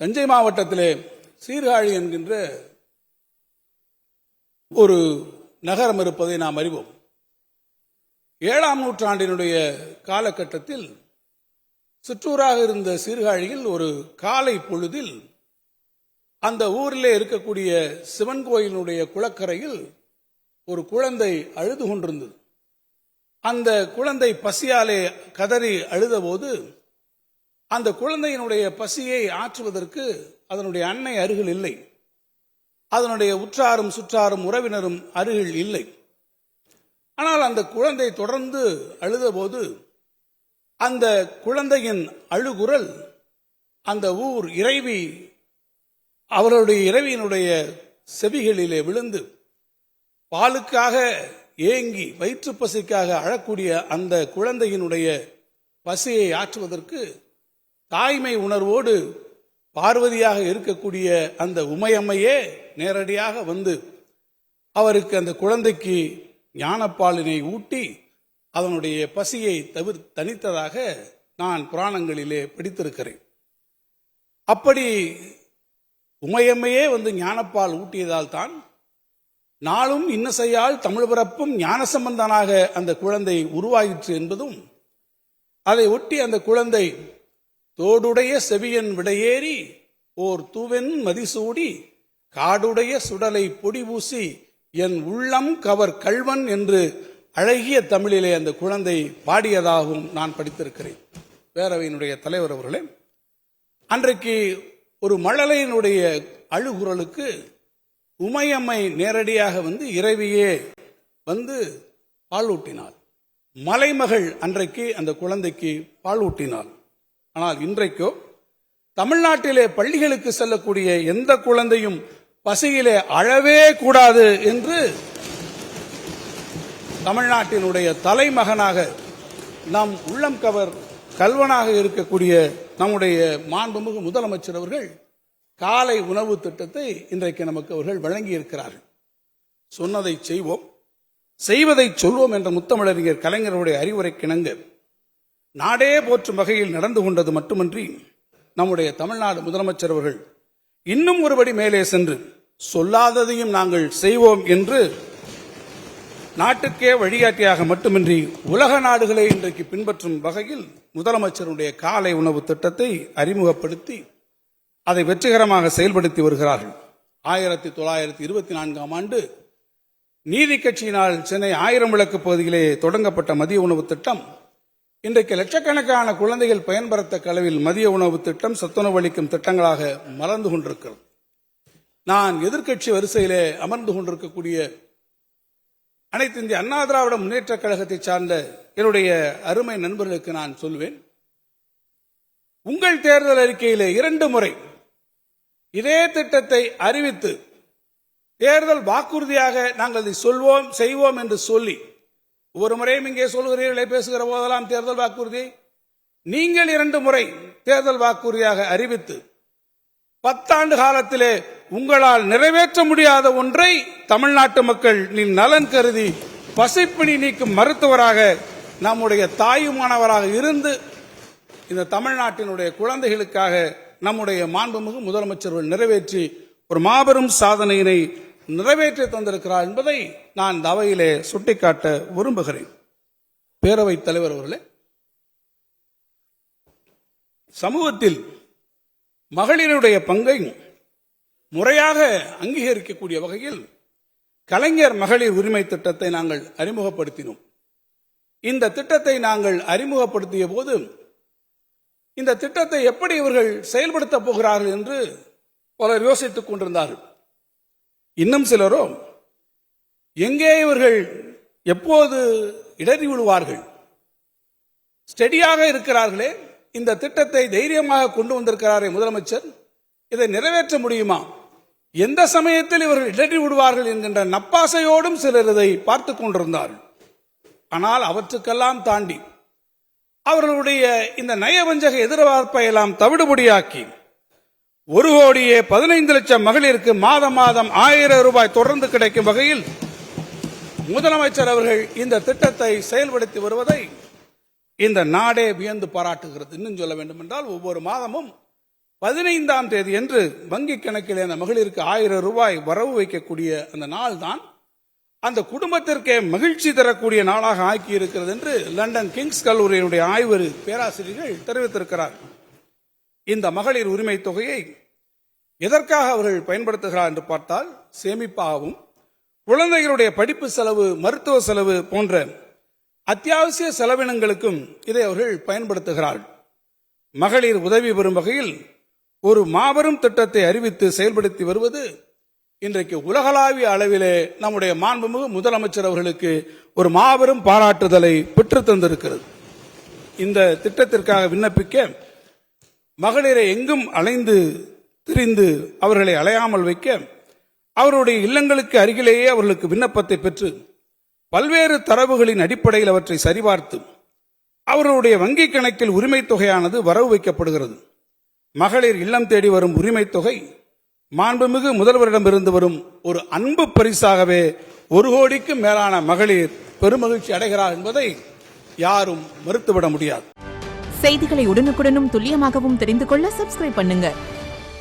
தஞ்சை மாவட்டத்திலே சீர்காழி என்கின்ற ஒரு நகரம் இருப்பதை நாம் அறிவோம். 7ஆம் நூற்றாண்டினுடைய காலகட்டத்தில் சிற்றூராக இருந்த சீர்காழியில் ஒரு காலை பொழுதில் அந்த ஊரிலே இருக்கக்கூடிய சிவன் கோயிலினுடைய குளக்கரையில் ஒரு குழந்தை அழுது கொண்டிருந்தது. அந்த குழந்தை பசியாலே கதறி அழுதபோது அந்த குழந்தையினுடைய பசியை ஆற்றுவதற்கு அதனுடைய அன்னை அருகில் இல்லை, அதனுடைய உற்றாரும் சுற்றாரும் உறவினரும் அருகில் இல்லை. ஆனால் அந்த குழந்தை தொடர்ந்து அழுதபோது அந்த குழந்தையின் அழுகுரல் அந்த ஊர் இறைவி அவர்களுடைய இறைவியினுடைய செவிகளிலே விழுந்து பாலுக்காக ஏங்கி வயிற்று பசிக்காக அழக்கூடிய அந்த குழந்தையினுடைய பசியை ஆற்றுவதற்கு தாய்மை உணர்வோடு பார்வதியாக இருக்கக்கூடிய அந்த உமையம்மையே நேரடியாக வந்து அவருக்கு அந்த குழந்தைக்கு ஞானப்பாலினை ஊட்டி அதனுடைய பசியை தணித்ததாக நான் புராணங்களிலே படித்திருக்கிறேன். அப்படி உமையம்மையே வந்து ஞானப்பால் ஊட்டியதால் தான் நாளும் இன்னசையால் தமிழ் பிறப்பும் ஞானசம்பந்தனாக அந்த குழந்தை உருவாயிற்று என்பதும், அதை ஒட்டி அந்த குழந்தை தோடுடைய செவியன் விடையேறி ஓர் தூவென் மதிசூடி காடுடைய சுடலை பொடி பூசி என் உள்ளம் கவர் கள்வன் என்று அழகிய தமிழிலே அந்த குழந்தை பாடியதாகவும் நான் படித்திருக்கிறேன். பேரவையினுடைய தலைவர் அவர்களே, அன்றைக்கு ஒரு மழலையினுடைய அழுகுரலுக்கு உமையம்மை நேரடியாக வந்து இறைவியே வந்து பாலூட்டினாள். மலைமகள் அன்றைக்கு அந்த குழந்தைக்கு பாலூட்டினாள். ஆனால் இன்றைக்கோ தமிழ்நாட்டிலே பள்ளிகளுக்கு செல்லக்கூடிய எந்த குழந்தையும் பசியிலே அழவே கூடாது என்று தமிழ்நாட்டினுடைய தலைமகனாக நம் உள்ளம் கவர் கல்வனாக இருக்கக்கூடிய நம்முடைய மாண்புமிகு முதலமைச்சர் அவர்கள் காலை உணவு திட்டத்தை இன்றைக்கு நமக்கு அவர்கள் வழங்கி இருக்கிறார்கள். சொன்னதை செய்வோம், செய்வதை சொல்வோம் என்ற முத்தமிழறிஞர் கலைஞருடைய அறிவுரைக்கிணங்க நாடே போற்றும் வகையில் நடந்து கொண்டது மட்டுமன்றி நம்முடைய தமிழ்நாடு முதலமைச்சர் அவர்கள் இன்னும் ஒருபடி மேலே சென்று சொல்லாததையும் நாங்கள் செய்வோம் என்று நாட்டுக்கே வழிகாட்டியாக மட்டுமின்றி உலக நாடுகளை இன்றைக்கு பின்பற்றும் வகையில் முதலமைச்சருடைய காலை உணவு திட்டத்தை அறிமுகப்படுத்தி அதை வெற்றிகரமாக செயல்படுத்தி வருகிறார்கள். 1924ஆம் ஆண்டு நீதி கட்சியினால் சென்னை 1000 விளக்கு பகுதியிலே தொடங்கப்பட்ட மதிய உணவு திட்டம் இன்றைக்கு லட்சக்கணக்கான குழந்தைகள் பயன்பெறத்தக்க அளவில் மதிய உணவு திட்டம் சத்துணவு அளிக்கும் திட்டங்களாக மலர்ந்து கொண்டிருக்கிறது. நான் எதிர்க்கட்சி வரிசையிலே அமர்ந்து கொண்டிருக்கக்கூடிய அனைத்து இந்திய அண்ணா திராவிட முன்னேற்ற கழகத்தை சார்ந்த என்னுடைய அருமை நண்பர்களுக்கு நான் சொல்வேன், உங்கள் தேர்தல் அறிக்கையிலே 2 முறை இதே திட்டத்தை அறிவித்து தேர்தல் வாக்குறுதியாக நாங்கள் இதை சொல்வோம் செய்வோம் என்று சொல்லி ஒரு முறையும் இங்கே சொல்கிறீர்களே, பேசுகிற போதெல்லாம் தேர்தல் வாக்குறுதி, நீங்கள் 2 முறை தேர்தல் வாக்குறுதியாக அறிவித்து 10 ஆண்டு காலத்திலே உங்களால் நிறைவேற்ற முடியாத ஒன்றை தமிழ்நாட்டு மக்கள் நலன் கருதி பசிப்பிணி நீக்கும் மருத்துவராக நம்முடைய தாயுமானவராக இருந்து இந்த தமிழ்நாட்டினுடைய குழந்தைகளுக்காக நம்முடைய மாண்புமிகு முதலமைச்சர்கள் நிறைவேற்றி ஒரு மாபெரும் சாதனையினை நிறைவேற்றி தந்திருக்கிறார் என்பதை நான் இந்த அவையிலே சுட்டிக்காட்ட விரும்புகிறேன். பேரவைத் தலைவர் அவர்களே, சமூகத்தில் மகளிருடைய பங்கை முறையாக அங்கீகரிக்கக்கூடிய வகையில் கலைஞர் மகளிர் உரிமை திட்டத்தை நாங்கள் அறிமுகப்படுத்தினோம். இந்த திட்டத்தை நாங்கள் அறிமுகப்படுத்திய போது இந்த திட்டத்தை எப்படி இவர்கள் செயல்படுத்த போகிறார்கள் என்று பலர் யோசித்துக் கொண்டிருந்தார்கள். இன்னும் சிலரோ எங்கே இவர்கள் எப்போது இடறி விழுவார்கள், ஸ்டெடியாக இருக்கிறார்களே, இந்த திட்டத்தை தைரியமாக கொண்டு வந்திருக்கிறாரே முதலமைச்சர், இதை நிறைவேற்ற முடியுமா, எந்த சமயத்தில் இவர்கள் இடறி விடுவார்கள் என்கின்ற நப்பாசையோடும் சிலர் இதை பார்த்து கொண்டிருந்தார்கள். ஆனால் அவற்றுக்கெல்லாம் தாண்டி அவர்களுடைய இந்த நயவஞ்சக எதிர்பார்ப்பை எல்லாம் தவிடுபடியாக்கி 1,15,00,000 மகளிருக்கு மாதம் 1000 ரூபாய் தொடர்ந்து கிடைக்கும் வகையில் முதலமைச்சர் அவர்கள் இந்த திட்டத்தை செயல்படுத்தி வருவதை இந்த நாடே வியந்து பாராட்டுகிறது. இன்னும் சொல்ல வேண்டும் என்றால் ஒவ்வொரு மாதமும் 15ஆம் தேதி என்று வங்கி கணக்கில் அந்த மகளிருக்கு 1000 ரூபாய் வரவு வைக்கக்கூடிய அந்த நாள் தான் அந்த குடும்பத்திற்கே மகிழ்ச்சி தரக்கூடிய நாளாக ஆக்கி இருக்கிறது என்று லண்டன் கிங்ஸ் கல்லூரியினுடைய ஆய்வு பேராசிரியர்கள் தெரிவித்திருக்கிறார். இந்த மகளிர் உரிமை தொகையை எதற்காக அவர்கள் பயன்படுத்துகிறார் என்று பார்த்தால், சேமிப்பாகவும் குழந்தைகளுடைய படிப்பு செலவு, மருத்துவ செலவு போன்ற அத்தியாவசிய செலவினங்களுக்கும் இதை அவர்கள் பயன்படுத்துகிறார்கள். மகளிர் உதவி பெறும் வகையில் ஒரு மாபெரும் திட்டத்தை அறிவித்து செயல்படுத்தி வருவது இன்றைக்கு உலகளாவிய அளவிலே நம்முடைய மாண்புமிகு முதலமைச்சர் அவர்களுக்கு ஒரு மாபெரும் பாராட்டுதலை பெற்று தந்திருக்கிறது. இந்த திட்டத்திற்காக விண்ணப்பிக்க மகளிரை எங்கும் அலைந்து திரிந்து அவர்களை அலையாமல் வைக்க அவருடைய இல்லங்களுக்கு அருகிலேயே அவர்களுக்கு விண்ணப்பத்தை பெற்று பல்வேறு தரவுகளின் அடிப்படையில் அவற்றை சரிபார்த்து அவர்களுடைய வங்கிக் கணக்கில் உரிமை தொகையானது வரவு வைக்கப்படுகிறது. மகளிர் இல்லம் தேடி வரும் உரிமை தொகை மாண்புமிகு முதல்வரிடமிருந்து வரும் ஒரு அன்பு பரிசாகவே 1 கோடிக்கும் மேலான மகளிர் பெருமகிழ்ச்சி அடைகிறார் என்பதை யாரும் மறுத்துவிட முடியாது. செய்திகளை உடனுக்குடனும் துல்லியமாகவும் தெரிந்து கொள்ள சப்ஸ்கிரைப் பண்ணுங்க.